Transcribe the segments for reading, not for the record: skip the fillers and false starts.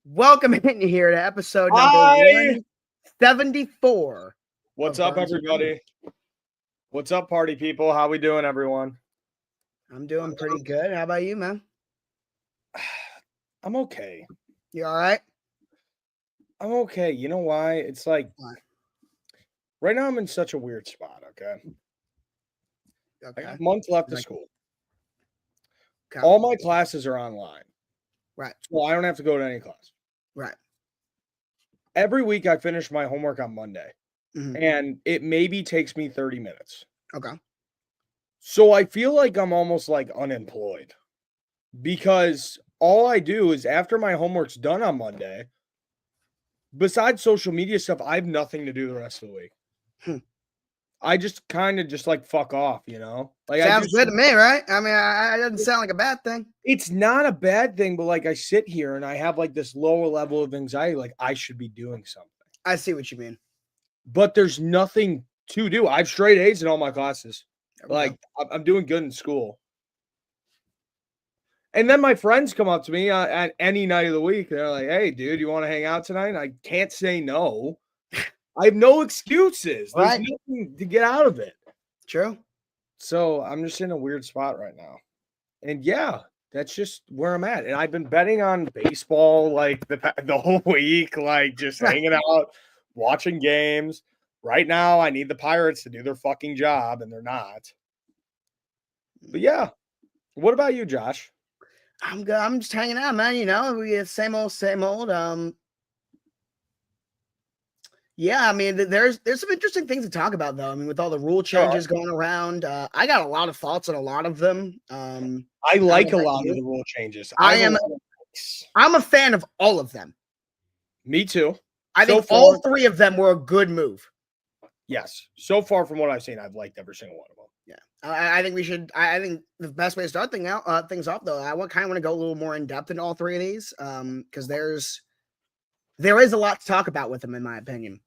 Welcome in here to episode number Hi. 174. What's up, everybody? What's up, party people? How we doing, everyone? I'm doing pretty good. How about you, man? I'm okay. You all right? I'm okay. You know why? It's like Why? right now I'm in such a weird spot, okay? I Okay. got a month left of Like- school. Okay. All my classes are online. Right. So I don't have to go to any class. Right. Every week I finish my homework on Monday. Mhm. And it maybe takes me 30 minutes. Okay. So I feel like I'm almost like unemployed because all I do is after my homework's done on Monday, besides social media stuff, I have nothing to do the rest of the week. I just kind of just like fuck off, you know? Like Sounds good to me, right? I mean, it doesn't sound like a bad thing. It's not a bad thing, but like I sit here and I have like this lower level of anxiety, like I should be doing something. I see what you mean. But there's nothing to do. I have straight A's in all my classes. Like I'm doing good in school. And then my friends come up to me at any night of the week. They're like, "Hey, dude, you want to hang out tonight?" And I can't say no. I have no excuses. There's Right. nothing to get out of it. True. So I'm just in a weird spot right now. And yeah, that's just where I'm at. And I've been betting on baseball like the whole week, like just hanging out, watching games. Right now, I need the Pirates to do their fucking job, and they're not. But yeah. What about you, Josh? I'm good. I'm just hanging out, man. You know, we get same old, same old. Yeah, I mean, there's some interesting things to talk about, though. I mean, with all the rule changes going around, I got a lot of thoughts on a lot of them. I like a lot of the rule changes. I'm a fan of all of them. Me too. I think all three of them were a good move. Yes. So far from what I've seen, I've liked every single one of them. Yeah. I think we should. I think the best way to start things off, though, I kind of want to go a little more in depth in all three of these, because there is a lot to talk about with them, in my opinion.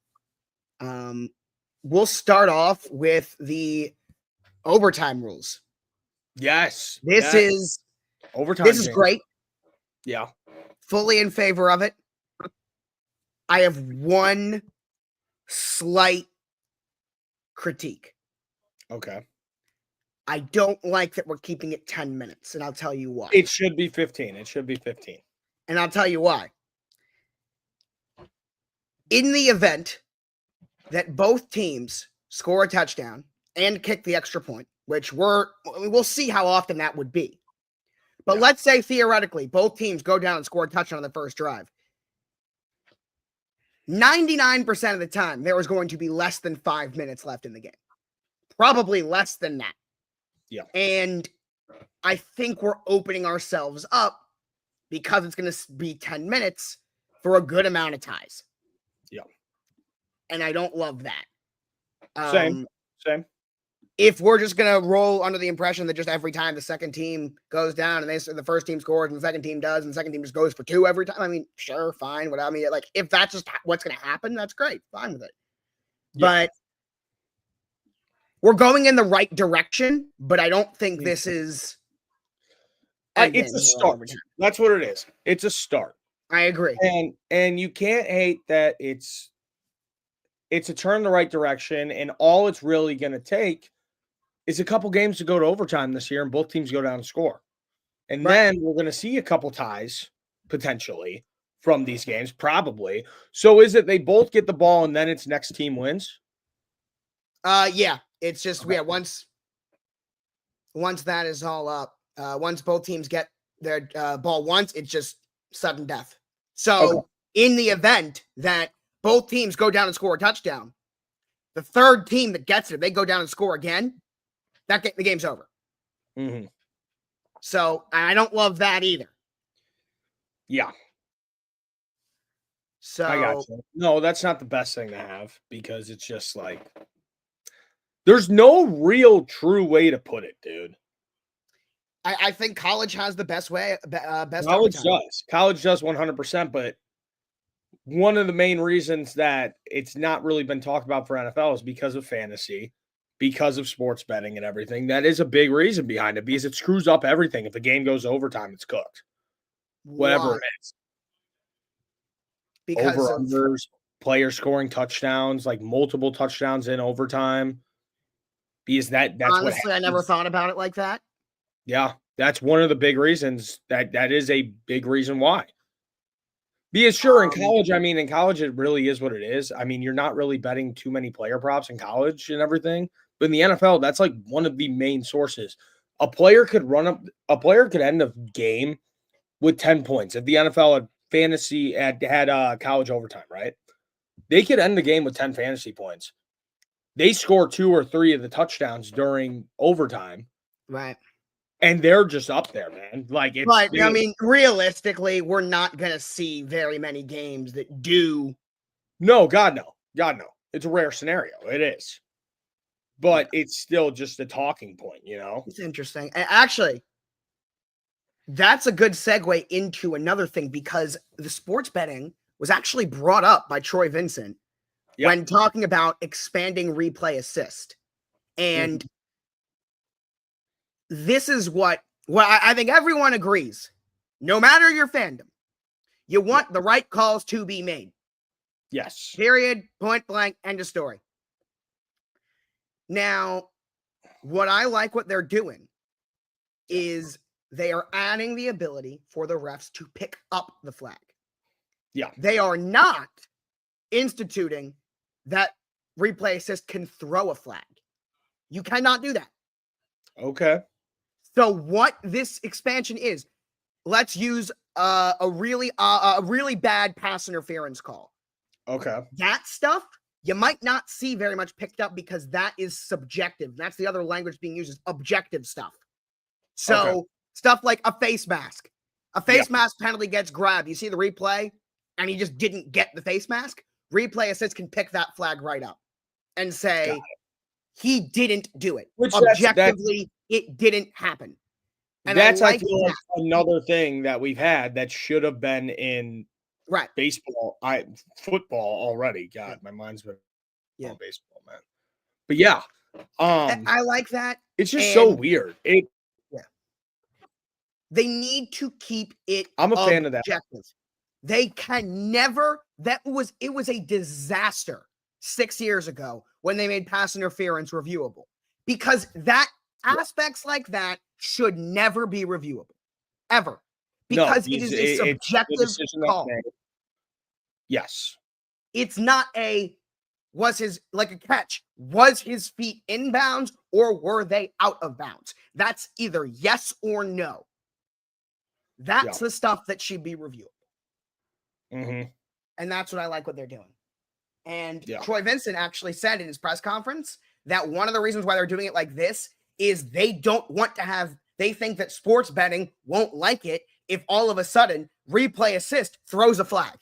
We'll start off with the overtime rules. Yes. This is overtime. This is great. Yeah. Fully in favor of it. I have one slight critique. Okay. I don't like that we're keeping it 10 minutes, and I'll tell you why. It should be 15. It should be 15. And I'll tell you why. In the event that both teams score a touchdown and kick the extra point, which we'll see how often that would be. But let's say theoretically both teams go down and score a touchdown on the first drive. 99% of the time, there is going to be less than 5 minutes left in the game. Probably less than that. Yeah. And I think we're opening ourselves up because it's going to be 10 minutes for a good amount of ties. Yeah. And I don't love that. Same. If we're just going to roll under the impression that just every time the second team goes down and the first team scores and the second team does and the second team just goes for two every time, I mean, sure, fine. Whatever. I mean, like, if that's just what's going to happen, that's great. Fine with it. Yeah. But we're going in the right direction, but I don't think this is... it's a start. That's what it is. It's a start. I agree. And you can't hate that it's a turn in the right direction, and all it's really going to take is a couple games to go to overtime this year, and both teams go down and score. And then we're going to see a couple ties, potentially, from these games, probably. So is it they both get the ball, and then it's next team wins? Yeah. It's just, once that is all up, once both teams get their ball once, it's just sudden death. So in the event that both teams go down and score a touchdown, the third team that gets it, they go down and score again, the game's over. Mm-hmm. So I don't love that either. Yeah. So I got you. No, that's not the best thing to have because it's just like there's no real true way to put it, dude. I think college has the best way. College does. College does 100%, but one of the main reasons that it's not really been talked about for NFL is because of fantasy, because of sports betting and everything. That is a big reason behind it because it screws up everything. If the game goes overtime, it's cooked. Whatever it is. because of Over-unders, players scoring touchdowns, like multiple touchdowns in overtime. Because that's what honestly, I never happens. thought about it like that. Yeah, that's one of the big reasons. That is a big reason why. Because sure, in college it really is what it is. I mean, you're not really betting too many player props in college and everything. But in the NFL, that's like one of the main sources. A player could end a game with 10 points. If the NFL had fantasy had college overtime, right? They could end the game with 10 fantasy points. They score 2 or 3 of the touchdowns during overtime. Right. And they're just up there, man. Like it's But I mean, realistically, we're not gonna see very many games that do. No, God no. God no. It's a rare scenario. It is. But it's still just a talking point, you know? It's interesting. Actually, that's a good segue into another thing because the sports betting was actually brought up by Troy Vincent when talking about expanding replay assist. And this is what I think everyone agrees. No matter your fandom, you want the right calls to be made. Yes. Period, point blank, end of story. Now, what I like what they're doing is they are adding the ability for the refs to pick up the flag. Yeah. They are not instituting that replay assist can throw a flag. You cannot do that. Okay. So what this expansion is, let's use a really bad pass interference call. Okay. That stuff you might not see very much picked up because that is subjective. That's the other language being used is objective stuff. So stuff like a face mask. A face mask penalty gets grabbed. You see the replay and he just didn't get the face mask. Replay assist can pick that flag right up and say he didn't do it. Which objectively, it didn't happen. And that's I feel like another thing that we've had that should have been in baseball, football already. God, my mind's been on baseball, man. But yeah, I like that. It's just so weird. They need to keep it. I'm a fan of that. They can never. It was a disaster 6 years ago when they made pass interference reviewable because aspects like that should never be reviewable ever because it is a subjective call. Yes, it's not like a catch. Was his feet inbounds or were they out of bounds? That's either yes or no. That's the stuff that should be reviewable. And that's what I like what they're doing. And Troy Vincent actually said in his press conference that one of the reasons why they're doing it like this is they think that sports betting won't like it if all of a sudden replay assist throws a flag.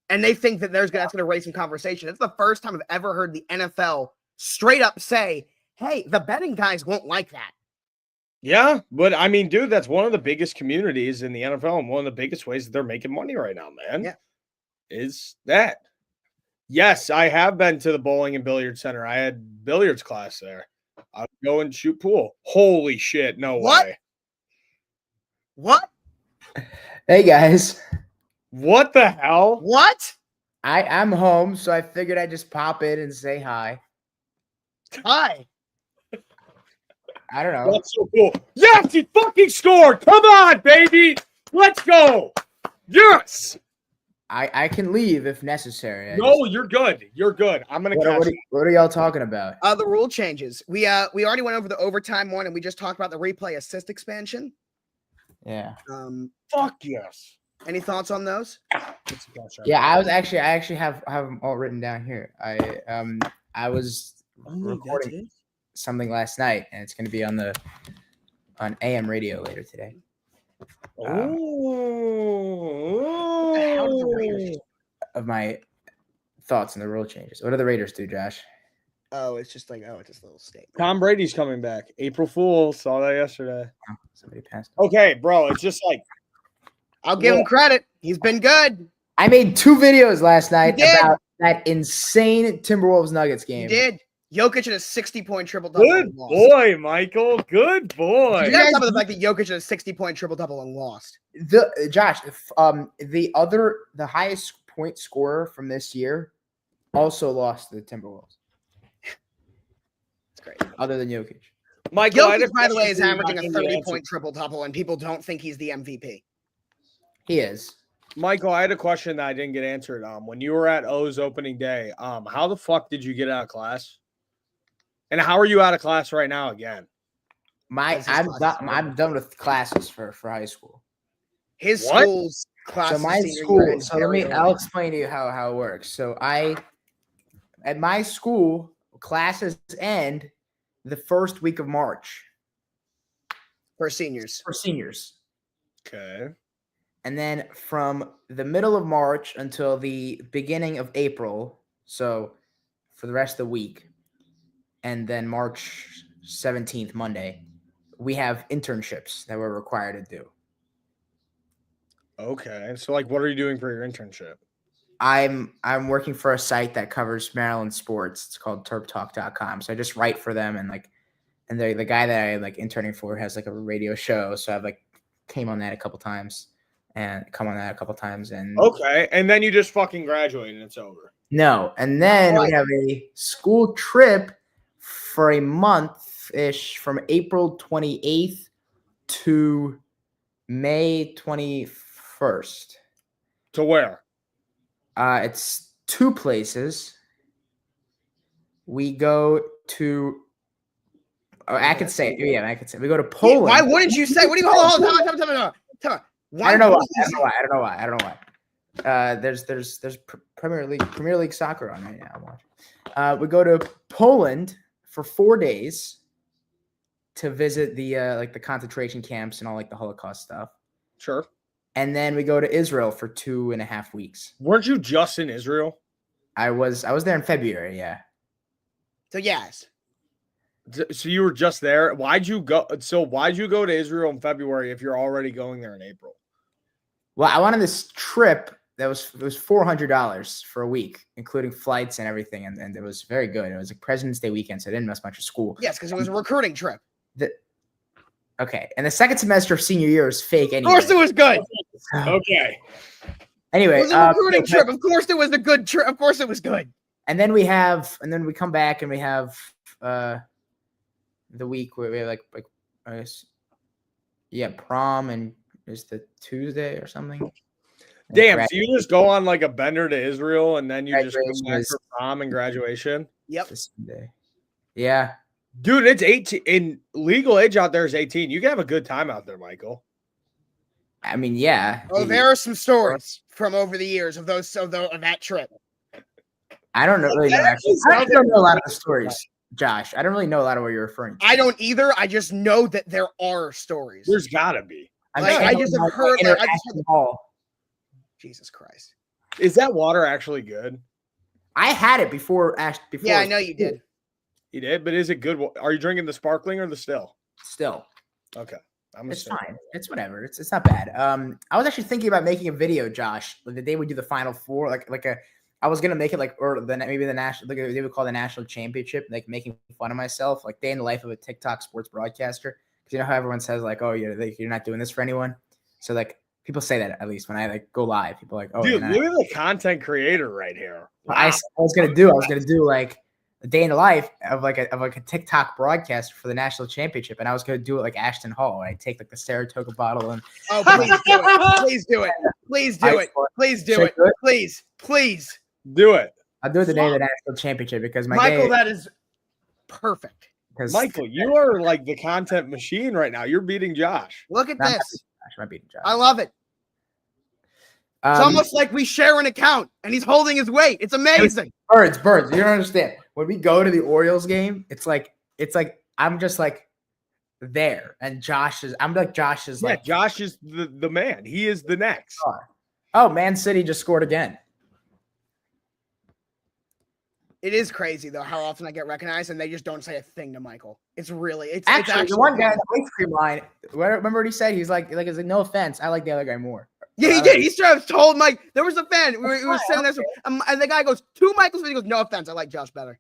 And they think that that's going to raise some conversation. It's the first time I've ever heard the NFL straight up say, hey, the betting guys won't like that. Yeah, but I mean, dude, that's one of the biggest communities in the NFL and one of the biggest ways that they're making money right now, man. Yeah. Is that. Yes, I have been to the bowling and billiard center. I had billiards class there. I would go and shoot pool. Holy shit, no way. What? Hey, guys. What the hell? What? I'm home, so I figured I'd just pop in and say hi. Hi. I don't know. That's so cool. Yes, he fucking scored. Come on, baby. Let's go. Yes. I can leave if necessary. No, you're good. You're good. I'm gonna catch you. What are y'all talking about? The rule changes. We already went over the overtime one, and we just talked about the replay assist expansion. Yeah. Fuck yes. Any thoughts on those? Yeah, I actually have them all written down here. I was recording something last night, and it's going to be on AM radio later today. Of my thoughts on the rule changes. What do the Raiders do, Josh? It's just a little statement. Tom Brady's coming back. April Fool. Saw that yesterday. Somebody passed. Okay, bro. It's just like I'll give him credit. He's been good. I made 2 videos last night about that insane Timberwolves Nuggets game. You did. Jokic had a 60-point triple-double. Good boy, Michael. Good boy. You got to the fact that Jokic had a 60-point triple-double and lost. Josh, the highest point scorer from this year also lost to the Timberwolves. It's great. Other than Jokic. Michael, Jokic, by the way, is averaging a 30-point triple-double, and people don't think he's the MVP. He is. Michael, I had a question that I didn't get answered. When you were at O's opening day, how the fuck did you get out of class? And how are you out of class right now again? I'm done with classes for high school. His school's class. So my school. So I'll explain to you how it works. So at my school, classes end the first week of March. For seniors. Okay. And then from the middle of March until the beginning of April, so for the rest of the week, and then March 17th, Monday, we have internships that we're required to do. Okay. So like, what are you doing for your internship? I'm working for a site that covers Maryland sports. It's called terptalk.com. So I just write for them, and the guy that I like interning for has like a radio show. So I've like come on that a couple times and okay. And then you just fucking graduate and it's over. No. And then we have a school trip for a month-ish from April 28th to May 21st. To where? It's 2 places. We go to. I could say. Yeah, I could say. We go to Poland. Why wouldn't you say? What do you hold on? Tell me. I don't know why. There's Premier League soccer on right now. I'm watching. We go to Poland for 4 days to visit the like the concentration camps and all like the Holocaust stuff. Sure. And then we go to Israel for 2.5 weeks. Weren't you just in Israel? I was there in February, yeah. So yes. So you were just there. Why'd you go to Israel in February if you're already going there in April? Well, I went on this trip that was $400 for a week, including flights and everything, and it was very good. It was like President's Day weekend, so I didn't miss much of school. Yes, because it was a recruiting trip. Okay, and the second semester of senior year is fake anyway. Of course it was good. Okay. Anyway, it was a recruiting trip. Of course it was a good trip. Of course it was good. And then we come back and we have the week where we have like I guess prom and is the Tuesday or something. Damn, so you just go on like a bender to Israel and then you just go back for prom and graduation? Yep. Yeah. Dude, it's 18. In legal age out there is 18. You can have a good time out there, Michael. I mean, yeah. Oh, there are some stories from over the years of that trip. I don't know. Really know, actually. I don't know a lot of the stories, Josh. I don't really know a lot of what you're referring to. I don't either. I just know that there are stories. There's gotta be. I just have heard. Jesus Christ. Is that water actually good? I had it before. Yeah, I know you did. You did, but is it good? Are you drinking the sparkling or the still? Still. Okay. It's fine. It's whatever. It's not bad. I was actually thinking about making a video, Josh, like the day we do the Final Four, I was gonna make it maybe the national, like they would call the national championship, like making fun of myself, like day in the life of a TikTok sports broadcaster. Because you know how everyone says like, oh, you're not doing this for anyone. So like people say that at least when I like go live, people are like, oh, dude, look at the content creator right here. Wow. I was gonna do like a day in the life of like a TikTok broadcaster for the national championship, and I was gonna do it like Ashton Hall. I take like the Saratoga bottle and please do it. Please do it. Please do it. Please do it. I'll do it the day of the national championship because Michael, that is perfect. Michael, you are like the content machine right now. You're beating Josh. Look at this. I'm beating Josh. I love it. It's almost like we share an account and he's holding his weight. It's amazing. Birds. You don't understand. When we go to the Orioles game, it's like I'm just like there, and Josh is like Josh is the man. He is the next. Oh, Man City just scored again. It is crazy though how often I get recognized and they just don't say a thing to Michael. It's actually the one guy in the ice cream line. Remember what he said? He's like, no offense, I like the other guy more. Yeah, he did. He straight up told Mike. There was a fan. We were sitting there, and the guy goes, "To Michael's," he goes, "No offense, I like Josh better."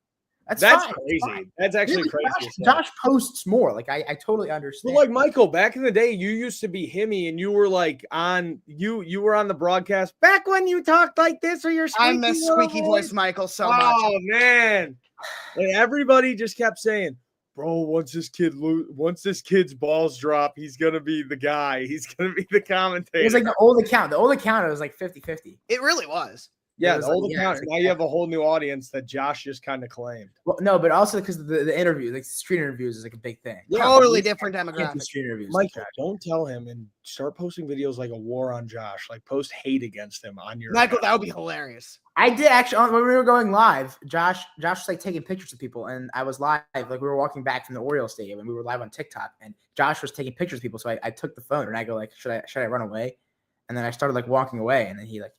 That's That's fine. crazy. That's actually Really, crazy. Josh posts more. Like I totally understand. Well, like Michael, back in the day, you used to be Himmy, and you were like you were on the broadcast back when you talked like this, or your I miss squeaky voice Michael so much. Oh man, and everybody just kept saying, "Bro, once this kid's balls drop, he's gonna be the guy. He's gonna be the commentator." It was like the old account. The old account, it was like 50-50. It really was. Yeah, was the old like, account. it's like Now you have a whole new audience that Josh just kind of claimed. Well, no, but also because the interview, like street interviews, is like a big thing. Yeah, Totally different Can't do demographic. street interviews. Michael, don't tell him and start posting videos like a war on Josh. Like post hate against him on your Michael, that would be hilarious. I did actually when we were going live. Josh was like taking pictures of people, and I was live. Like we were walking back from the Orioles stadium, and we were live on TikTok. And Josh was taking pictures of people, so I took the phone and I go like, should I run away? And then I started like walking away, and then he like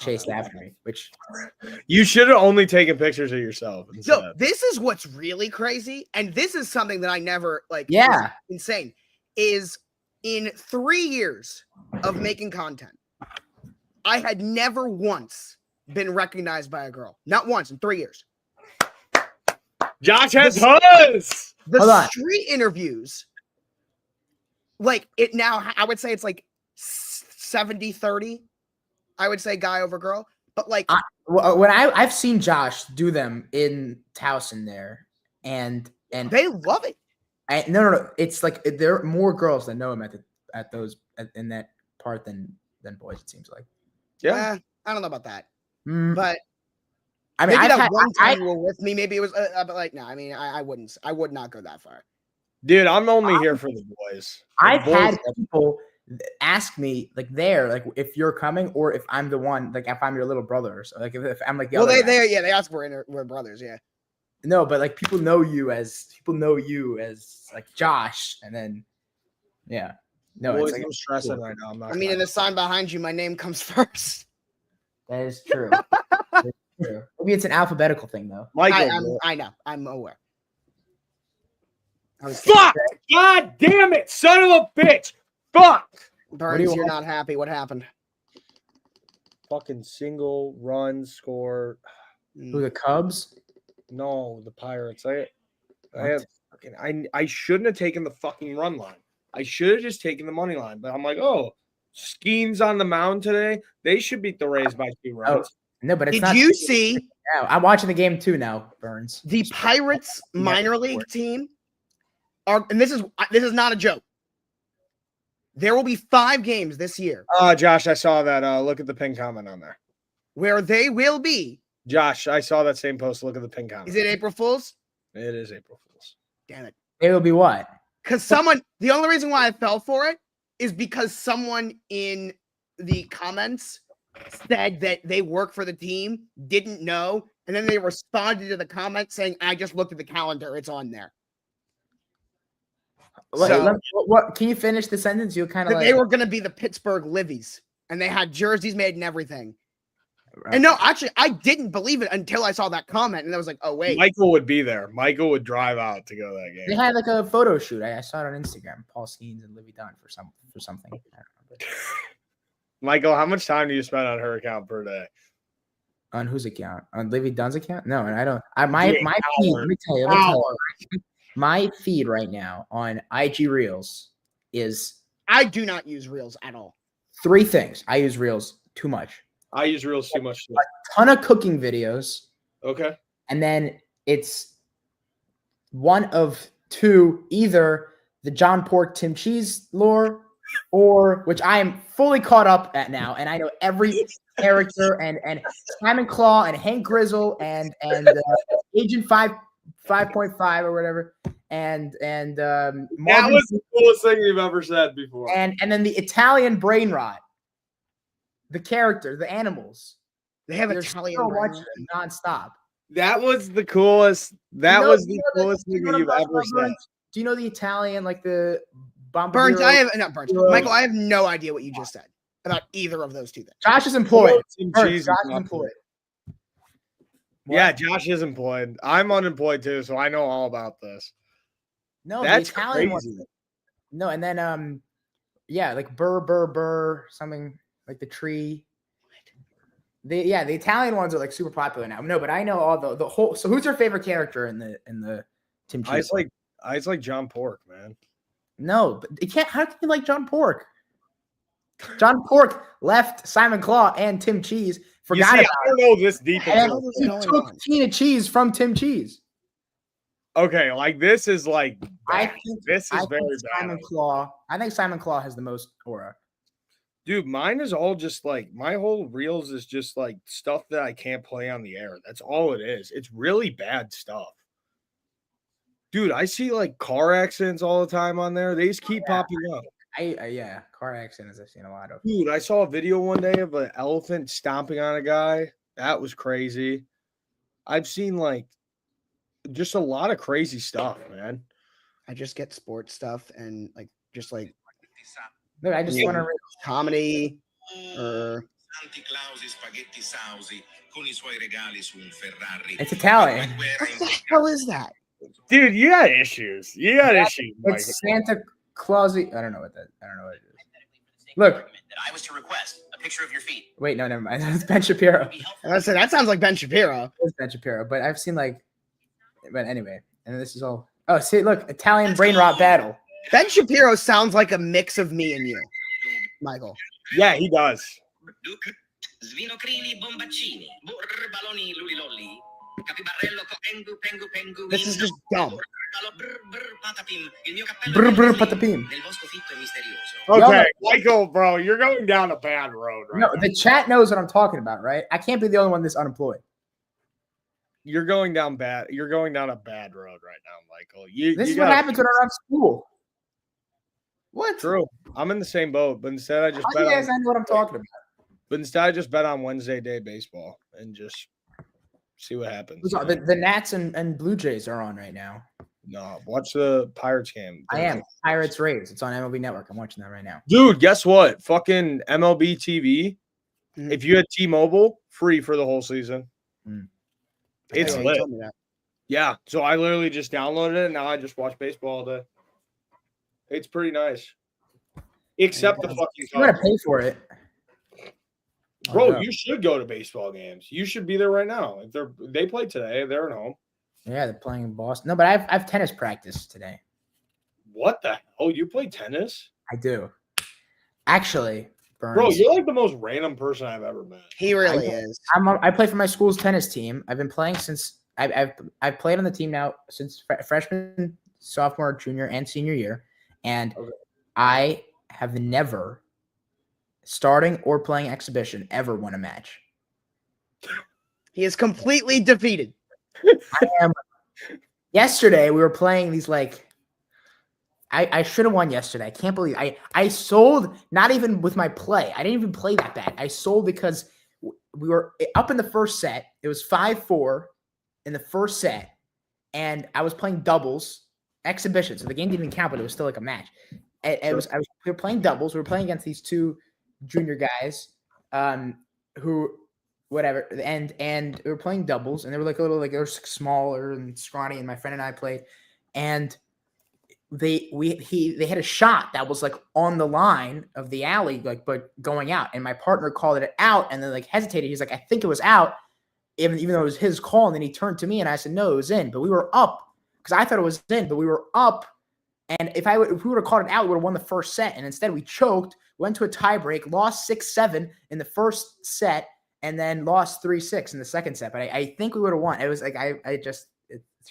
chased after me. Which you should have only taken pictures of yourself. So this is what's really crazy, and this is something that I never like. Yeah, insane. Is in 3 years of making content, I had never once been recognized by a girl. Not once in 3 years. Josh has hers. The street interviews, like it now, I would say it's like 70-30. I would say guy over girl. But like when I've seen Josh do them in Towson there, and they love it. No. It's like there are more girls that know him in that part than boys. It seems like. Yeah, I don't know about that, but I mean, maybe one time you were with me. Maybe it was, but like, no. I mean, I would not go that far. Dude, I'm only here for the boys. I've had people ask me like if you're coming or if I'm the one, like if I'm your little brother or so, like if I'm like the other they ask we're brothers, yeah. No, but like people know you as like Josh, and then yeah. No, boys, it's like I'm stressing right now. I'm not. I mean, in the sign behind you, my name comes first. That is true. True. Maybe it's an alphabetical thing though. Michael, I know. I'm aware. Fuck! God damn it, son of a bitch! Fuck! Burns, you're not happy. What happened? Fucking single run score. Who, the Cubs? No, the Pirates. I shouldn't have taken the fucking run line. I should have just taken the money line. But I'm like, oh, Skeens on the mound today. They should beat the Rays by 2 runs. No, but it's Did you see? No, I'm watching the game too now, Burns. The Pirates minor league team and this is not a joke. There will be 5 games this year. Josh, I saw that. Look at the pin comment on there. Where they will be. Josh, I saw that same post. Look at the pin comment. Is it April Fool's? It is April Fool's. Damn it. It will be what? Because the only reason why I fell for it is because someone in the comments said that they work for the team, didn't know, and then they responded to the comment saying, I just looked at the calendar, it's on there. What can you finish the sentence? You kind of they were going to be the Pittsburgh Livies, and they had jerseys made and everything. Right. And no, actually, I didn't believe it until I saw that comment, and I was like, oh, wait. Michael would be there. Michael would drive out to go to that game. They had like a photo shoot. I saw it on Instagram. Paul Skeens and Livy Dunn for something. I don't know. Michael, how much time do you spend on her account per day? On whose account? On Livy Dunn's account? No, and I don't. My feed. Let me tell you. My feed right now on IG Reels is. I do not use Reels at all. 3 things. I use Reels too much. I use Reels too much. A ton of cooking videos. Okay. And then it's one of 2, either the John Pork Tim Cheese lore, or which I am fully caught up at now, and I know every character and Simon Claw and Hank Grizzle and Agent 5.5 or whatever, and that was the coolest thing you've ever said before. And then the Italian brain rot, the character, the animals. They have Italian brain rot nonstop. That was the coolest. That was the coolest thing you've ever said. Do you know the Italian, like the Burns? Michael, I have no idea what you just said about either of those 2 things. Josh is employed. Josh is employed. Yeah, Josh is employed. I'm unemployed too, so I know all about this. No, that's the Italian crazy. One. No, and then like burr, something like the tree. The Italian ones are like super popular now. No, but I know all the whole. So who's your favorite character in the Tim Cheese? I like John Pork, man. No, but you can't. How can you like John Pork? John Pork left Simon Claw and Tim Cheese. Forgot about I don't know this deep. And he took Tina Cheese from Tim Cheese. Okay, like this is like bad. I think very Simon bad. Claw. I think Simon Claw has the most aura. Dude, mine is all just like my whole reels is just like stuff that I can't play on the air. That's all it is. It's really bad stuff. Dude, I see like car accidents all the time on there. They just keep popping up. Yeah, car accidents I've seen a lot of. Dude, I saw a video one day of an elephant stomping on a guy. That was crazy. I've seen like just a lot of crazy stuff, man. I just get sports stuff and like just like Look, I just want to read comedy or it's Italian. what the hell is that? Dude, you got issues. You got issues. It's Santa Claus. I don't know what it is. Look. I was to request a picture of your feet. Wait, no, never mind. It's Ben Shapiro. I said that sounds like Ben Shapiro. It's Ben Shapiro, but I've seen like, but anyway, and this is all. Oh, see, look, Italian brain rot battle. Ben Shapiro sounds like a mix of me and you, Michael. Yeah, he does. This is just dumb. Brr, brr, patapim. Okay, Michael, bro, you're going down a bad road right No, now. the chat knows what I'm talking about, right? I can't be the only one that's unemployed. You're going down bad. You're going down a bad road right now, Michael. This is what happens when I'm out of school. What? True. I'm in the same boat, but instead I just How do you guys know what I'm talking about? But instead I just bet on Wednesday day baseball and just see what happens. The Nats and Blue Jays are on right now. No, watch the Pirates game. I am. Pirates Rays. It's on MLB Network. I'm watching that right now. Dude, guess what? Fucking MLB TV. Mhm. If you had T-Mobile, free for the whole season. It's Yeah, you lit. told me that. Yeah. So I literally just downloaded it and now I just watch baseball all day. It's pretty nice. Except the fucking I'm gonna pay for it. Bro, you should go to baseball games. You should be there right now. If they play today, they're at home. Yeah, they're playing in Boston. No, but I have tennis practice today. What the hell? You play tennis? I do. Actually, Burns, Bro, you're like the most random person I've ever met. He really is. I play for my school's tennis team. I've been playing since I've played on the team now since freshman, sophomore, junior, and senior year, and I have never, starting or playing exhibition, ever won a match. He is completely defeated. I am. Yesterday we were playing these like. I should have won yesterday. I can't believe I sold, not even with my play. I didn't even play that bad. I sold because we were up in the first set. It was 5-4 in the first set, and I was playing doubles exhibition. So the game didn't even count, but it was still like a match. We were playing doubles. We were playing against these two junior guys, who whatever, and we were playing doubles, and they were like a little, like they were smaller and scrawny, and my friend and I played, and they had a shot that was like on the line of the alley, like but going out, and my partner called it out and then like hesitated. He's like, I think it was out, even though it was his call, and then he turned to me and I said, no, it was in, but we were up because I thought it was in, but we were up, and if we would have called it out, we would have won the first set, and instead we choked, went to a tie break, lost 6-7 in the first set, and then lost 3-6 in the second set. But I think we would have won. It was like it's just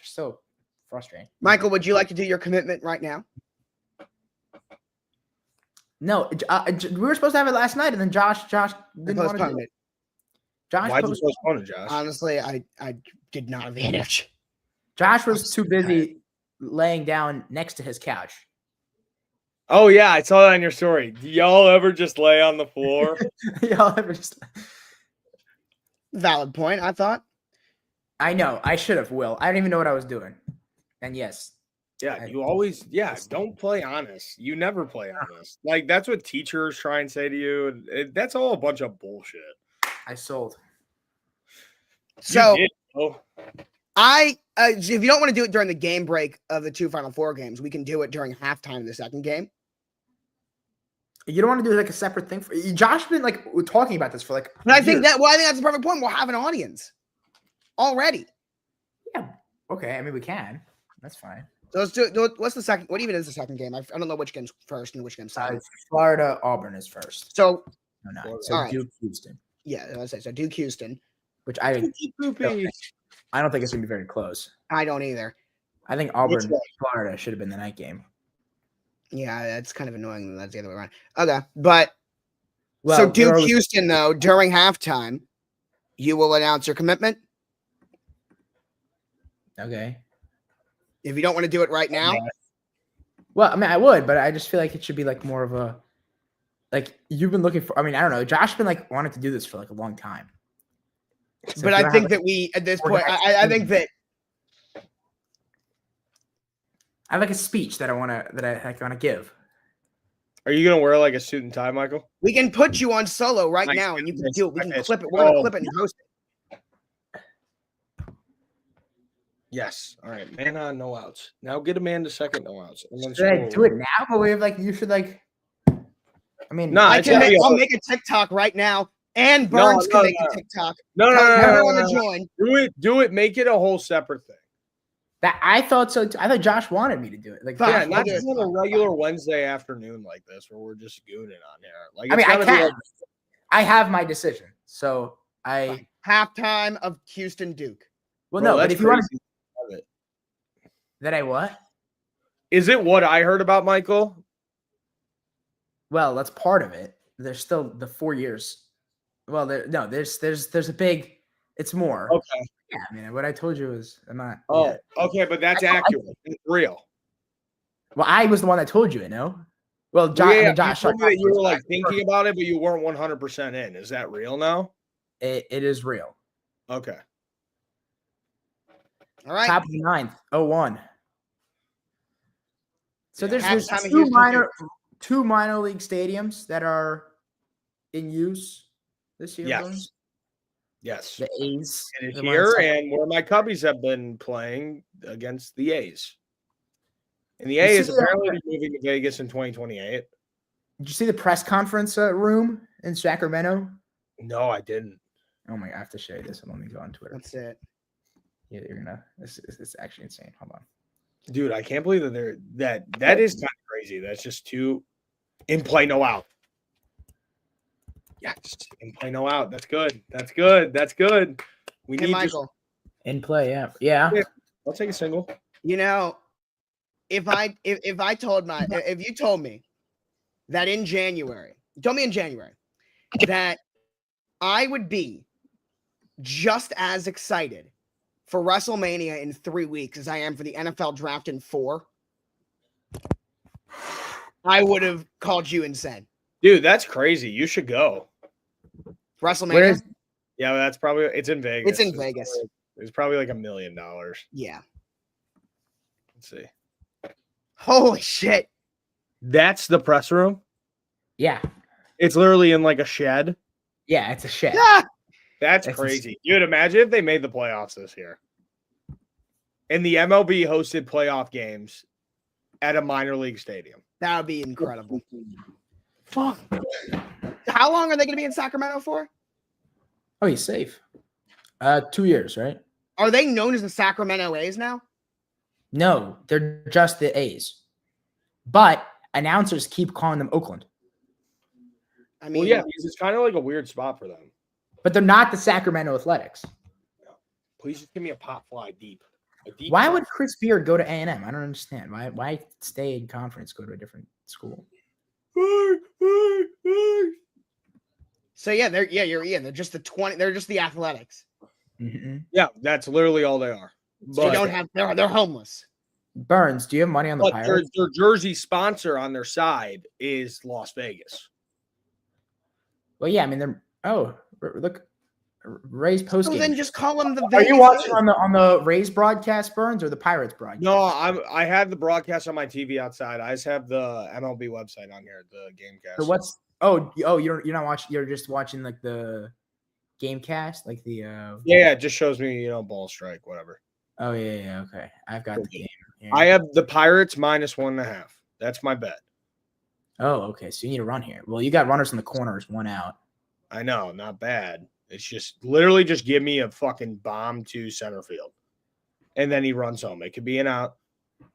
so frustrating. Michael, would you like to do your commitment right now? No, we were supposed to have it last night, and then Josh didn't want to do it. Josh Why'd you postpone it, Josh? Honestly, I did not have the energy. Josh was too busy laying down next to his couch. Oh yeah, I saw that on your story. Do y'all ever just lay on the floor? Y'all ever just? Valid point, I thought. I know. I should have, Will. I don't even know what I was doing. And yes. Yeah, you always, don't play honest. You never play honest. Like, that's what teachers try and say to you. And that's all a bunch of bullshit. I sold. So, You did, if you don't want to do it during the game break of the two Final Four games, we can do it during halftime of the second game. You don't want to do like a separate thing for Josh's been like talking about this for like. But I think years. I think that's the perfect point. We'll have an audience already. Yeah. Okay. I mean, we can. That's fine. So let's do. What's the second? What even is the second game? I don't know which game's first and which game's second. Florida Auburn is first. So No. So all right. Duke Houston. Yeah, I say so. Duke Houston, Which I don't think it's gonna be very close. I don't either. I think Auburn Florida should have been the night game. Yeah, that's kind of annoying that that's the other way around. Okay, but Well, so Duke Houston though during halftime, you will announce your commitment. Okay. If you don't want to do it right now, well, I mean, I would, but I just feel like it should be like more of a like you've been looking for. I mean, I don't know. Josh's been like wanted to do this for like a long time. So but I think that we at this point, I think that I have like a speech that I want to give. Are you gonna wear like a suit and tie, Michael? we can put you on solo right Nice. now, and you can Nice. do it. We can Nice. clip it. We're gonna clip it and post it. Yes. All right. Man on, no outs. Now get Amanda second, no outs. And then Should I do it now? But we have like you should like. I mean, No, I'll make a TikTok right now, and Burns can make a TikTok. No. Everyone to join. Do it. Make it a whole separate thing. that I thought so. I thought Josh wanted me to do it. Like, Fine. Yeah, I'll not do just it. on a regular Wednesday afternoon like this where we're just gooning on here. Like, I mean, it's I gotta be can. like- I have my decision. So I. Fine. Halftime of Houston Duke. Well, Bro, no, but that's if you want crazy. Love it. that, I what? Is it what I heard about Michael? Well, that's part of it. There's still the 4 years. Well, there's a big. It's more. Okay. Yeah, I mean, what I told you is I'm not. Oh, yeah. okay, but that's I- accurate. It's real. Well, I was the one that told you it. No. Well, Josh. Yeah, Josh you told me that you were like first. thinking about it, but you weren't 100% in. Is that real now? It is real. Okay. All right. Top of the ninth, 0-1. So there's Halftime of two Houston minor league stadiums that are in use this year. Yes. Burns. Yes. The A's. It is the here ones- and where my Cubbies have been playing against the A's. And the You A's see, apparently moving to Vegas in 2028. Did you see the press conference room in Sacramento? No, I didn't. Oh my! I have to show you this. Let me go on Twitter. That's it. Yeah, you're gonna. It's actually insane. Hold on. Dude, I can't believe that is kind of crazy. That's just two in play, no out. Yes, in play, no out. That's good. That's good. That's good. We Hey, need Michael. In play, yeah. I'll take a single. You know, if you told me that in January, that I would be just as excited for WrestleMania in 3 weeks as I am for the NFL draft in 4, I would have called you insane. Dude, that's crazy. You should go. WrestleMania? Where is? Yeah, it's in Vegas. It's in Vegas. It's probably like $1 million. Yeah. Let's see. Holy shit. That's the press room. Yeah, It's literally in like a shed. yeah. It's a shed. Ah! That's That's crazy. Dude, imagine if they made the playoffs this year. And the MLB hosted playoff games at a minor league stadium. That would be incredible. Fuck. How long are they going to be in Sacramento for? Oh, he's safe. 2 years, right? Are they known as the Sacramento A's now? No, they're just the A's. But announcers keep calling them Oakland. I mean, Well, yeah, because it's kind of like a weird spot for them. But they're not the Sacramento Athletics. Please just give me a pop fly deep. A deep Why pop. would Chris Beard go to A&M? I don't understand. Why stay in conference, go to a different school? so yeah, they're just the 20. They're just the Athletics. Mm-hmm. Yeah, that's literally all they are. They But, don't have. They're homeless. Burns, do you have money on the but Pirates? their jersey sponsor on their side is Las Vegas. Well, yeah, I mean they're look, Rays post So game. then just call them the. Are Vegas you watching A's. on the Rays broadcast, Burns, or the Pirates broadcast? No, I have the broadcast on my TV outside. I just have the MLB website on here, the Gamecast. So what's you're not watching, you're just watching like the game cast, like the Yeah, it just shows me, ball strike, whatever. oh yeah, okay. I've got the game here. I have the Pirates -1.5. That's my bet. Oh, okay. So you need a run here. Well, you got runners in the corners, 1 out. I know, not bad. It's just literally just give me a fucking bomb to center field. And then he runs home. It could be an out.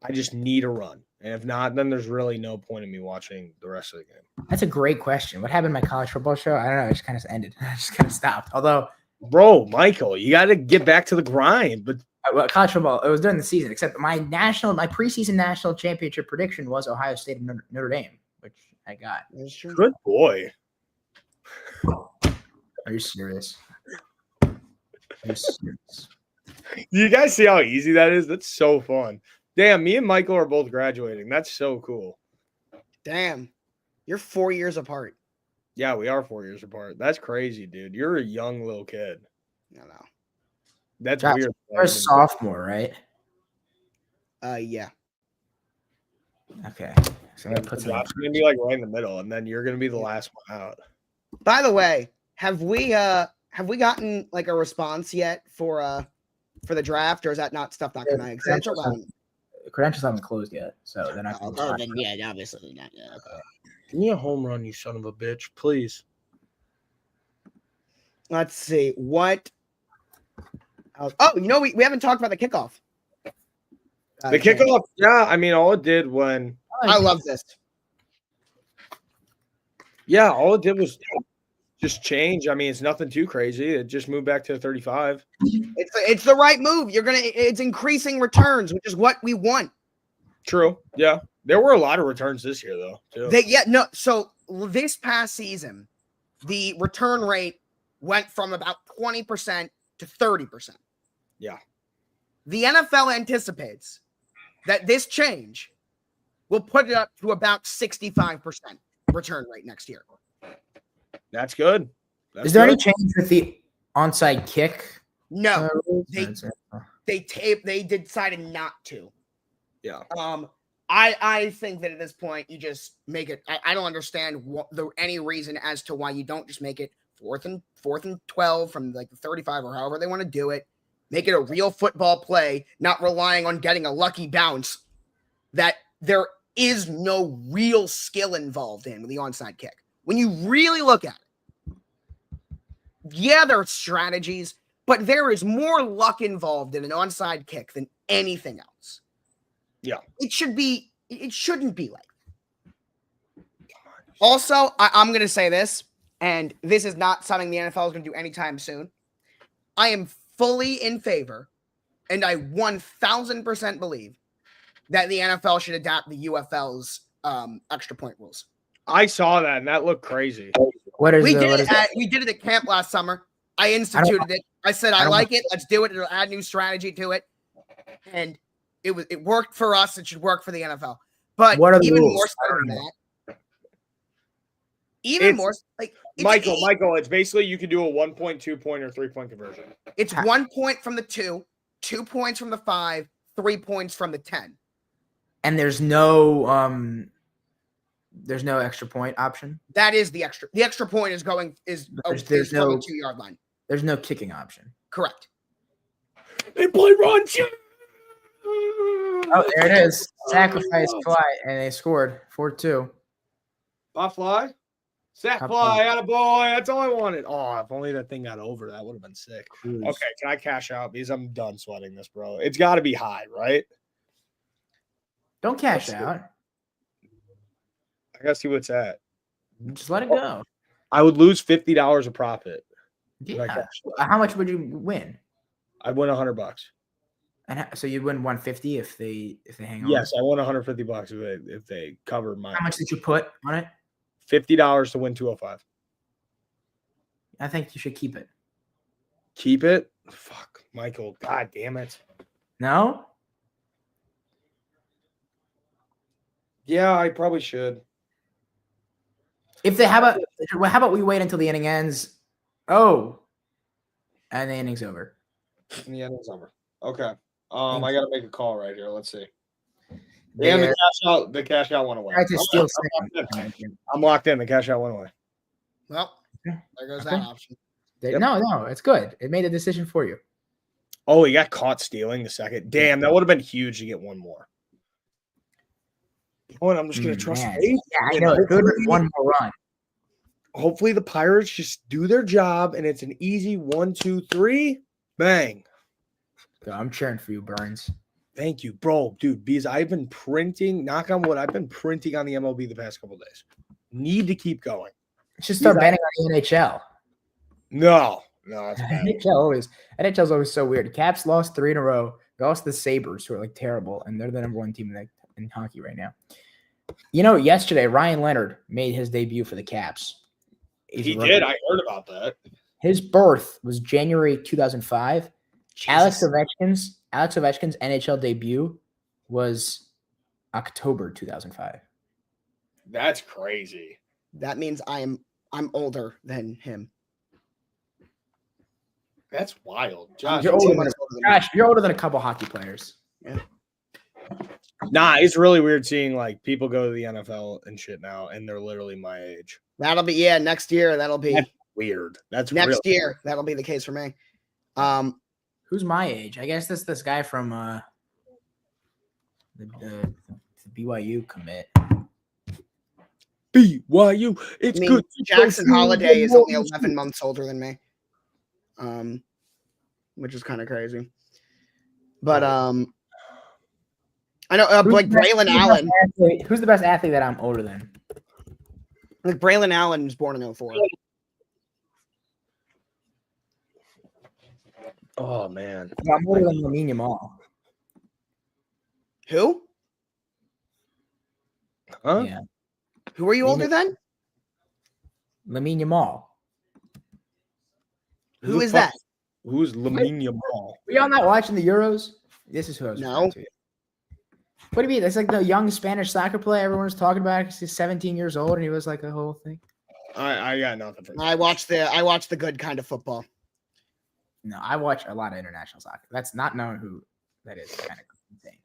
I just need a run. And if not, then there's really no point in me watching the rest of the game. That's a great question. What happened in my college football show? I don't know. It just kind of ended. I just kind of stopped. Although, bro, Michael, you got to get back to the grind. But college football, it was during the season, except my preseason national championship prediction was Ohio State and Notre Dame, which I got. Good boy. Are you serious? Are you serious? You guys see how easy that is? That's so fun. Damn, me and Michael are both graduating. That's so cool. Damn. You're 4 years apart. Yeah, we are 4 years apart. That's crazy, dude. You're a young little kid. No. That's Josh, weird. You're a sophomore, right? Yeah. Okay. So I'm gonna put some. Josh's gonna be like right in the middle, and then you're gonna be the last one out. By the way, have we gotten like a response yet for the draft, or is that not coming out? Credentials haven't closed yet, so they're not. Oh, then yeah, obviously not. Yeah, okay. Give me a home run, you son of a bitch, please. Let's see what. Oh, we haven't talked about the kickoff. The kickoff, yeah. I mean, all it did when I love this. Yeah, all it did was just change. I mean, it's nothing too crazy. It just moved back to 35. It's the right move. It's increasing returns, which is what we want. True. Yeah. There were a lot of returns this year, though. Too. So this past season, the return rate went from about 20% to 30%. Yeah. The NFL anticipates that this change will put it up to about 65% return rate next year. That's good. Is there any change with the onside kick? No, they decided not to. Yeah. I think that at this point you just make it. I don't understand any reason as to why you don't just make it fourth and 12 from like the 35 or however they want to do it. Make it a real football play, not relying on getting a lucky bounce that there is no real skill involved in with the onside kick. When you really look at it, yeah, there are strategies, but there is more luck involved in an onside kick than anything else. Yeah. It shouldn't be like that. Also, I'm going to say this, and this is not something the NFL is going to do anytime soon. I am fully in favor, and I 1,000% believe that the NFL should adapt the UFL's extra point rules. I saw that, and that looked crazy. We did it at camp last summer. I instituted it. I said, I like it. Let's do it. It'll add new strategy to it. And it worked for us. It should work for the NFL. But even more so than that, Michael, it's basically you can do a 1 point, 2 point, or 3 point conversion. It's 1 point from the 2, 2 points from the 5, 3 points from the 10. And there's no extra point option. That is the extra. The extra point is from the 2 yard line. There's no kicking option. Correct. They play run. Oh, there it is. Sacrifice fly, and they scored 4-2. Pop fly. Sack fly, out of boy. That's all I wanted. Oh, if only that thing got over, that would have been sick. Jeez. Okay, can I cash out because I'm done sweating this, bro? It's got to be high, right? Don't cash out. I gotta see what's at. Just let it go. I would lose $50 of profit. Yeah. How much would you win? I'd win $100. And so you'd win 150 if they hang on. Yes, I won $150 if they cover my. How much did you put on it? $50 to win 205. I think you should keep it. Keep it? Fuck, Michael. God damn it. No? Yeah, I probably should. How about we wait until the inning ends? Oh. And the inning's over. And the inning's over. Okay. I gotta make a call right here. Let's see. Yeah, the cash out went away. I'm locked in. The cash out went away. Well, there goes that option. No, it's good. It made a decision for you. Oh, he got caught stealing the second. Damn, that would have been huge to get one more. Oh, and I'm just gonna trust Man. fate. Yeah, I And know. Good hopefully- one more run. Hopefully the Pirates just do their job and it's an easy 1, 2, 3. Bang. So I'm cheering for you, Burns. Thank you, bro. Dude, because I've been printing, knock on wood, I've been printing on the MLB the past couple of days. Need to keep going. Should start betting on the NHL. No, that's bad. NHL's always so weird. Caps lost 3 in a row. They lost the Sabres, who are like terrible, and they're the number 1 team in hockey right now. You know, yesterday Ryan Leonard made his debut for the Caps. He did. I heard about that. His birth was January 2005. Jesus. Alex Ovechkin's NHL debut was October 2005. That's crazy. That means I'm older than him. That's wild. Josh, You're older than a couple hockey players. Yeah. Nah, it's really weird seeing like people go to the NFL and shit now, and they're literally my age. That'll be next year. That'll be That's weird. That's next real. year. That'll be the case for me. Who's my age? I guess this guy from the BYU commit. BYU. It's good. Jackson Holiday is only 11 months older than me. Which is kind of crazy. But I know like Braylon Allen. Who's the best athlete that I'm older than? Like Braylon Allen was born in 04. Oh man. No, I'm older than Lamine Yamal. Who? Huh? Yeah. Who are you older than? Lamine Yamal. Who is that? Who's Lamine Yamal? Were y'all not watching the Euros? This is who I was referring to. What do you mean? That's like the young Spanish soccer player everyone was talking about. He's 17 years old and he was like a whole thing. I got nothing for that. I watched the good kind of football. No, I watch a lot of international soccer. That's not knowing who that is kind of insane.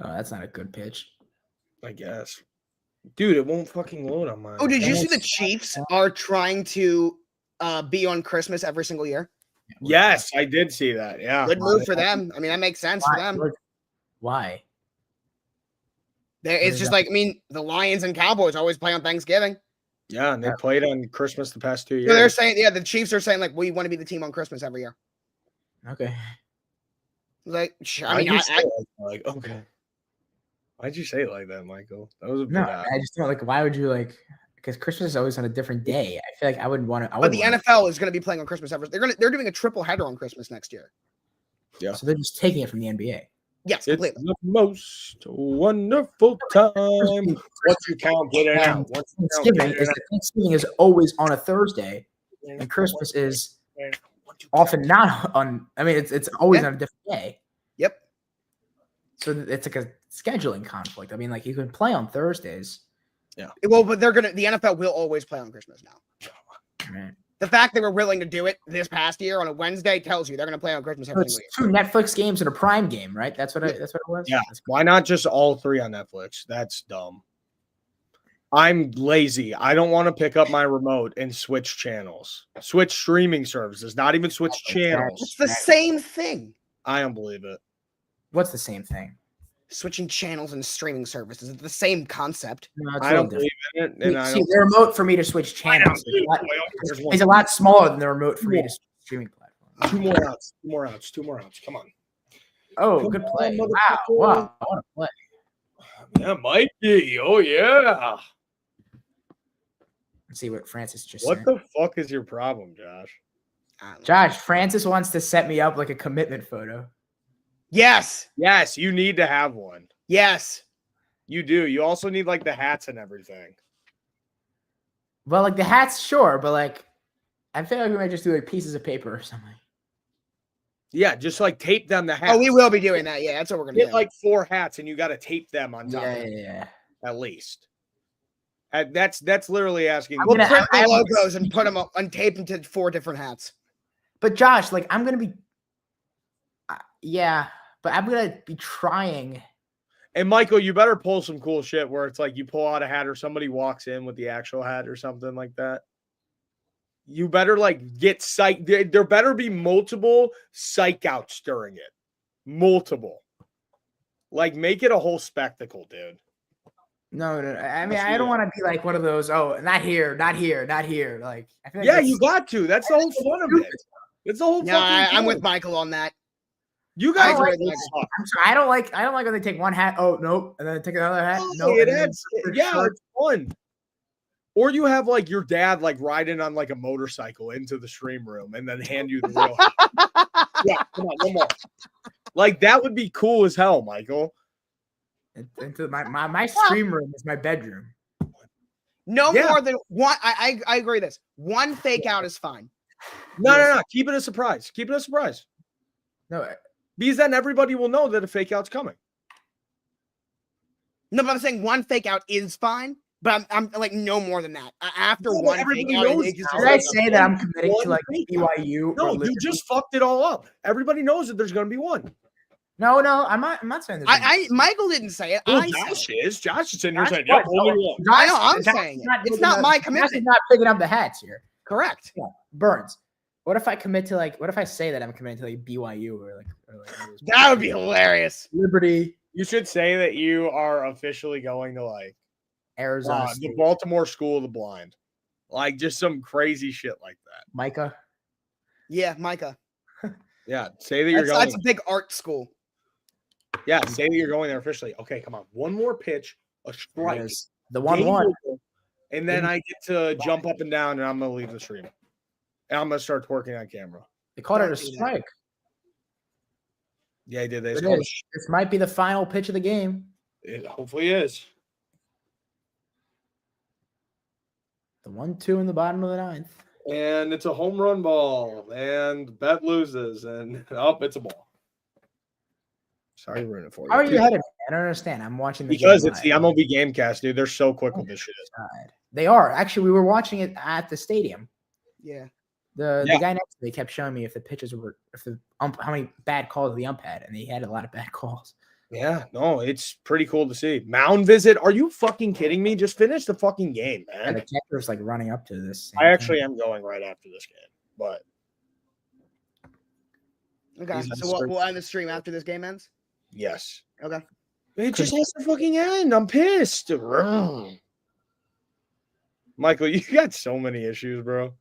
Oh, that's not a good pitch. I guess. Dude, it won't fucking load on mine. Oh, did you see the Chiefs are trying to be on Christmas every single year? Yes, I did see that. Yeah. Good move for them. I mean, that makes sense for them. Why? It's just like, I mean, the Lions and Cowboys always play on Thanksgiving. Yeah, and they played on Christmas the past 2 years. So they're saying, the Chiefs are saying, like, we want to be the team on Christmas every year. Okay. Like, I mean, okay. Why'd you say it like that, Michael? That was a No, I just don't like. Why would you like? Because Christmas is always on a different day. I feel like I wouldn't want to. But the NFL is going to be playing on Christmas every. They're doing a triple header on Christmas next year. Yeah. So they're just taking it from the NBA. Yes, it's completely. the most wonderful time. Once you count it out. Thanksgiving is always on a Thursday, and Christmas is often not on. I mean, it's always on a different day. Yep. So it's like a scheduling conflict. I mean, like you can play on Thursdays. Yeah. Well, but the NFL will always play on Christmas now. Right. The fact they were willing to do it this past year on a Wednesday tells you they're going to play on Christmas every single year. 2 Netflix games and a Prime game, right? That's what it was. Yeah. Why not just all 3 on Netflix? That's dumb. I'm lazy. I don't want to pick up my remote and switch channels. Switch streaming services, not even switch channels. It's the same thing. I don't believe it. What's the same thing? Switching channels and streaming services. It's the same concept. No, I don't believe in it. And the remote for me to switch channels is a lot smaller than the remote for me to switch streaming platform. 2 more outs. 2 more outs. 2 more outs. Come on. Oh, good play. Wow. What a play. Yeah, Mikey. Oh, yeah. Let's see what Francis just What said. the fuck is your problem, Josh? Josh, Francis wants to set me up like a commitment photo. Yes. Yes, you need to have one. Yes. You do. You also need like the hats and everything. Well, like the hats, sure, but like I feel like we might just do like pieces of paper or something. Yeah, just like tape them the hats. Oh, we will be doing that. Yeah, that's what we're gonna get do. like 4 hats, and you got to tape them on top. Yeah. At least. That's literally asking. We'll print the logos and put them up and tape them to 4 different hats. But Josh, like I'm gonna be. Yeah, but I'm gonna be trying. And Michael, you better pull some cool shit where it's like you pull out a hat or somebody walks in with the actual hat or something like that. You better like get psych. There better be multiple psych outs during it. Multiple. Like, make it a whole spectacle, dude. No. I mean, I don't want to be like one of those. Oh, not here, not here, not here. Like, I feel like Yeah, you got to. That's the whole fun of it. It's the whole. No, fucking I'm with thing. Michael on that. You I guys agree are with Michael. I'm sorry. I don't like when they take one hat. Oh nope, and then take another hat. No, it and then adds, their yeah, shirt. it's fun. Or you have like your dad like riding on like a motorcycle into the stream room and then hand you the real. Yeah, come on, one more. Like that would be cool as hell, Michael. Into my stream room is my bedroom. No Yeah. more than one. I agree with this. One fake out is fine. No. Keep it a surprise. Keep it a surprise. No, Because then everybody will know that a fake out's coming. No, but I'm saying one fake out is fine. But I'm like no more than that. After No, one everybody fake out, knows it's just now. did I say that I'm committing to One like fake out. BYU? No, or you Liberty? just fucked it all up. Everybody knows that there's going to be one. No, I'm not saying this. Michael didn't say it. Well, I said Josh it. is. Josh is sitting here Josh saying, was. yep, only one. I know, I'm Josh saying is it. It's picking not up- my Josh commitment. is not picking up the hats here. Correct. Yeah, Burns. What if I commit to like? What if I say that I'm committing to like BYU or like That would be hilarious. Liberty, You should say that you are officially going to like Arizona the State, Baltimore School of the Blind. Like just some crazy shit like that. Micah. Yeah, Micah. Yeah. Say that you're going. That's a big art school. Yeah. Say that you're going there officially. Okay, come on. One more pitch, a strike. Yes. The game 1-1. over, and then I get to jump up and down and I'm going to leave the stream. And I'm going to start twerking on camera. They called it Don't a do that. strike. Yeah, I did. They It called is. This might be the final pitch of the game. it hopefully is. The 1-2 in the bottom of the ninth. And it's a home run ball. And Bet loses. And it's a ball. Sorry to ruin it for you. How are you ahead of me? I don't understand. I'm watching the Because game it's the live. MLB Gamecast, dude. They're so quick with this shit. God. They are. Actually, we were watching it at the stadium. Yeah. The Yeah. guy next to me kept showing me if the pitches were how many bad calls the ump had, and he had a lot of bad calls. Yeah, no, it's pretty cool to see. Mound visit. Are you fucking kidding me? Just finish the fucking game, And man. the catcher's like running up to this. I actually am going right after this game, but Okay. He's on So the stream. we'll end the stream after this game ends. yes. Okay. It just has to fucking end. I'm pissed. Michael, you got so many issues, bro.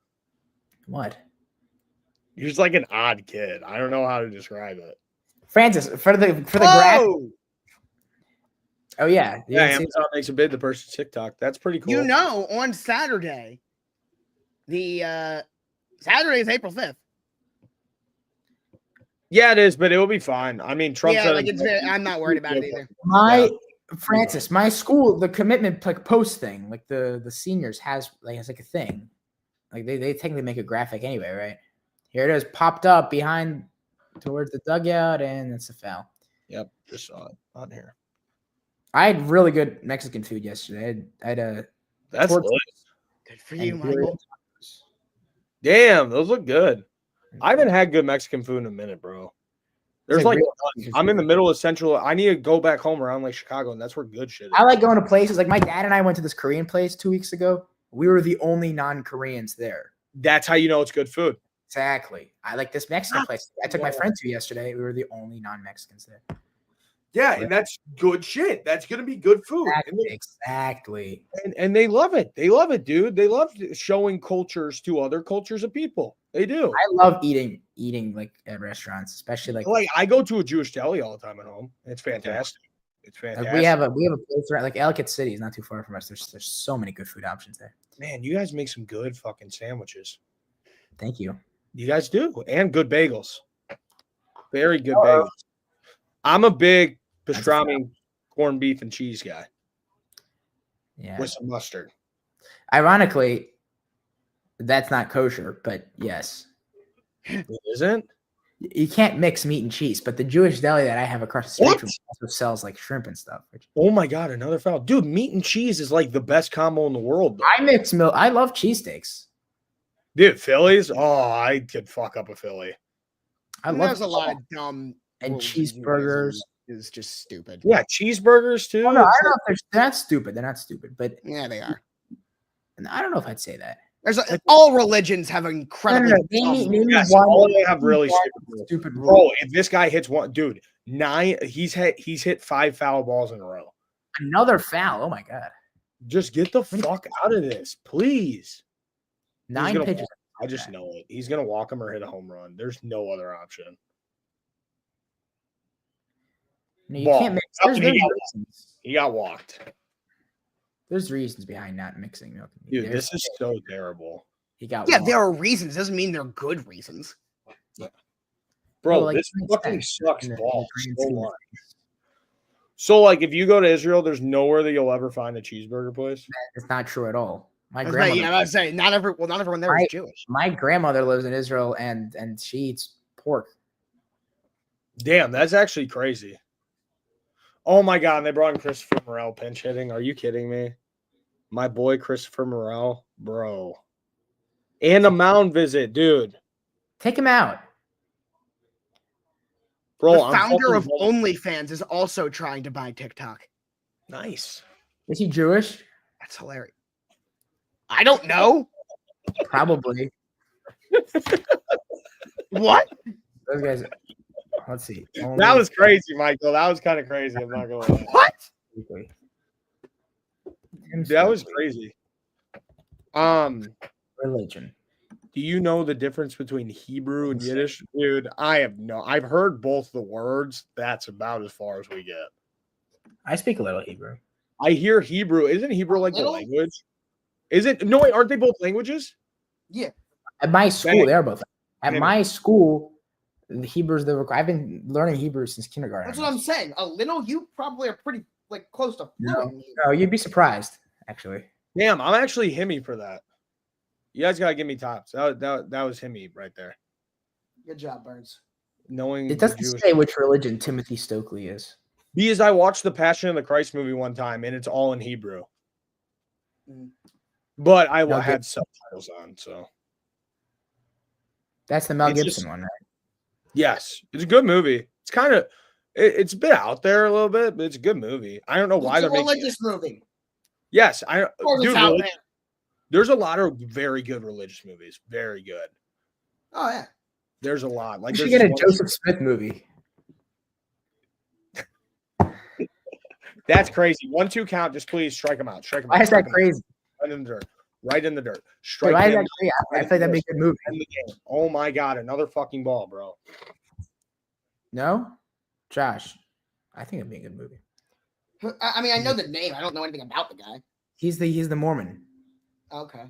What? You're just like an odd kid. I don't know how to describe it. Francis for the graph. Whoa! Oh yeah. You Yeah, didn't see- Amazon makes a bid to purchase TikTok. That's pretty cool. You know, on Saturday, Saturday is April 5th. Yeah, it is, but it will be fine. I mean, Trump Yeah, said like I'm not worried about it either. Francis, my school, the commitment like post thing, like the seniors has like a thing. Like they technically make a graphic anyway, right? Here it is, popped up behind towards the dugout, and it's a foul. Yep, just saw it on here. I had really good Mexican food yesterday. I had a That's Torch- lit. Good for you, Imperial Michael. tacos. Damn, those look good. I haven't had good Mexican food in a minute, bro. There's like like real none. I'm in the middle of Central. I need to go back home around like Chicago, and that's where good shit is. I like going to places like my dad and I went to this Korean place 2 weeks ago. We were the only non-Koreans there. That's how you know it's good food. Exactly. I like this Mexican place. I took my friend to yesterday. We were the only non-Mexicans there. Yeah, and that's good shit. That's gonna be good food. Exactly. And they love it. They love it, dude. They love showing cultures to other cultures of people. They do. I love eating like at restaurants, especially Like I go to a Jewish deli all the time at home. It's fantastic. It's like fantastic. we have a place around like Ellicott City is not too far from us. There's so many good food options there. Man, you guys make some good fucking sandwiches. Thank you. You guys do, and good bagels. Very good bagels. I'm a big pastrami, corned beef, and cheese guy Yeah. with some mustard. Ironically, that's not kosher, but yes. It isn't? You can't mix meat and cheese, but the Jewish deli that I have across the street from also sells like shrimp and stuff. Oh my god, another foul. Dude, meat and cheese is like the best combo in the world. Though. I mix milk. I love cheesesteaks. Dude, Phillies? Oh, I could fuck up a Philly. I love There's a lot of dumb and rules cheeseburgers. is just stupid. Yeah, cheeseburgers too. Oh, no, I don't know if they're not stupid. They're not stupid, but Yeah, they are. I don't know if I'd say that. All religions have incredible. Name me Yes, one. all they have really stupid rules. stupid rule. Bro, if this guy hits one, dude, He's hit 5 foul balls in a row. Another foul. Oh my god. Just get the fuck out of this, please. 9 pitches. I just know it. He's gonna walk him or hit a home run. There's no other option. No, you can't mix. There's reasons. He got walked. There's reasons behind not mixing milk and meat. Dude, this is so terrible. He got Yeah, walked. there are reasons. Doesn't mean they're good reasons. Bro, Well, like, this makes fucking sense sucks in the balls grand so scheme of much. things. So, like, if you go to Israel, there's nowhere that you'll ever find a cheeseburger place. It's not true at all. My I was grandmother. saying, I was saying, not everyone there is Jewish. My grandmother lives in Israel and she eats pork. Damn, that's actually crazy. Oh my god, and they brought in Christopher Morel pinch hitting. Are you kidding me? My boy Christopher Morel, bro. And a mound visit, dude. Take him out. Bro, The founder of OnlyFans is also trying to buy TikTok. Nice. Is he Jewish? That's hilarious. I don't know. Probably. What? Those guys. Let's see. That was crazy, Michael. That was kind of crazy. I'm not gonna lie. What? That was crazy. Religion. Do you know the difference between Hebrew and Yiddish? Dude, I've heard both the words. That's about as far as we get. I speak a little Hebrew. I hear Hebrew. Isn't Hebrew like the Little? language? Is it? No, wait, aren't they both languages? Yeah. At my school, Benny. they are both. At Benny. my school, the Hebrew's I've been learning Hebrew since kindergarten. That's what I'm saying. A little, you probably are pretty like close to fluent. No, you'd be surprised, actually. Damn, I'm actually himmy for that. You guys gotta give me tops. That was himmy right there. Good job, Burns. Knowing It doesn't say which religion Timothy Stokely is. Because I watched the Passion of the Christ movie one time and it's all in Hebrew. Mm. But I Mel had Gibson. subtitles on, so That's the Mel It's Gibson just- one, right? yes, it's a good movie. It's kind of it's a bit out there a little bit, but it's a good movie. I don't know why they're making religious movie. Yes, Of course it's out there. there's a lot of very good religious movies. Very good. Oh yeah. There's a lot. Like You should there's get a one- Joseph Smith movie. That's crazy. 1-2 count. Just please strike them out. Strike them out. Why is that strike 'em out. crazy? Right in the dirt. Right in the dirt. Wait, Strike why is him. that crazy? I think that'd be a good movie. End the game. Oh my god, another fucking ball, bro. No? Josh, I think it'd be a good movie. I mean, I know the name. I don't know anything about the guy. He's the Mormon. Okay.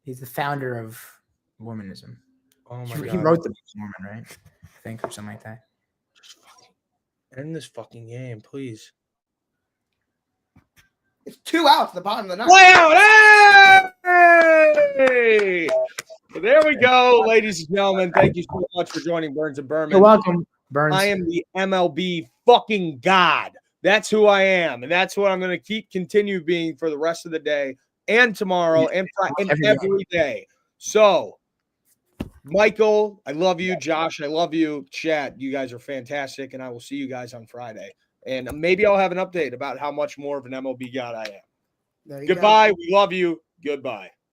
He's the founder of Mormonism. Oh my He god. wrote the book Mormon, right? I think, or something like that. Just fucking end this fucking game, please. It's 2 outs at the bottom of the ninth. Wow! Hey! So there we go, ladies and gentlemen. Thank you so much for joining Burns and Berman. You're welcome, Burns. I am the MLB fucking god. That's who I am, and that's what I'm going to continue being for the rest of the day and tomorrow and every day. So, Michael, I love you. Josh, I love you. Chad, you guys are fantastic, and I will see you guys on Friday. And maybe I'll have an update about how much more of an MLB god I am. There you go. Goodbye. We love you. Goodbye.